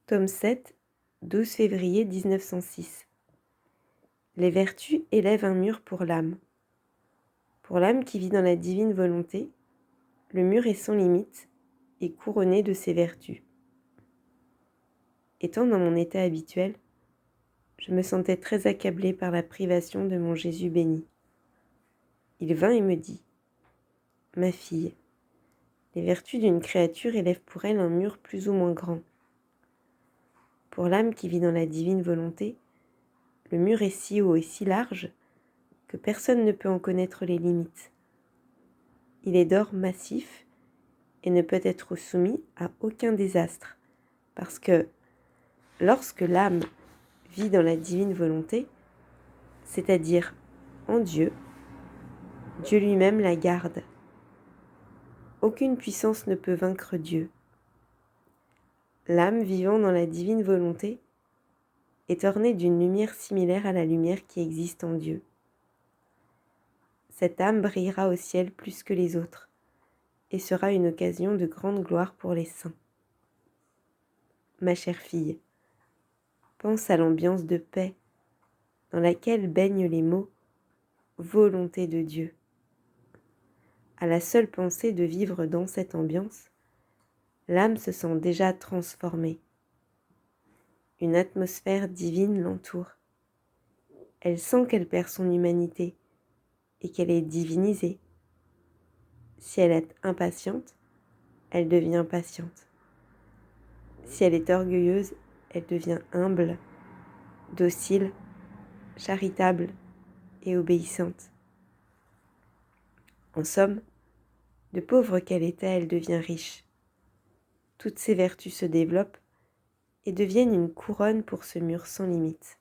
Tome 7, 12 février 1906. Les vertus élèvent un mur pour l'âme. Pour l'âme qui vit dans la divine volonté, le mur est sans limite et couronné de ses vertus. Étant dans mon état habituel, je me sentais très accablée par la privation de mon Jésus béni. Il vint et me dit : « Ma fille, les vertus d'une créature élèvent pour elle un mur plus ou moins grand. Pour l'âme qui vit dans la divine volonté, le mur est si haut et si large que personne ne peut en connaître les limites. Il est d'or massif et ne peut être soumis à aucun désastre, parce que lorsque l'âme vit dans la divine volonté, c'est-à-dire en Dieu, Dieu lui-même la garde. Aucune puissance ne peut vaincre Dieu. L'âme vivant dans la divine volonté est ornée d'une lumière similaire à la lumière qui existe en Dieu. Cette âme brillera au ciel plus que les autres et sera une occasion de grande gloire pour les saints. Ma chère fille, pense à l'ambiance de paix dans laquelle baignent les mots « volonté de Dieu ». À la seule pensée de vivre dans cette ambiance, l'âme se sent déjà transformée. Une atmosphère divine l'entoure. Elle sent qu'elle perd son humanité et qu'elle est divinisée. Si elle est impatiente, elle devient patiente. Si elle est orgueilleuse, elle devient humble, docile, charitable et obéissante. En somme, de pauvre qu'elle était, elle devient riche. Toutes ses vertus se développent et deviennent une couronne pour ce mur sans limite.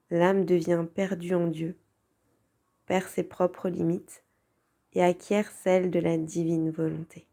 L'âme devient perdue en Dieu, perd ses propres limites et acquiert celles de la divine volonté.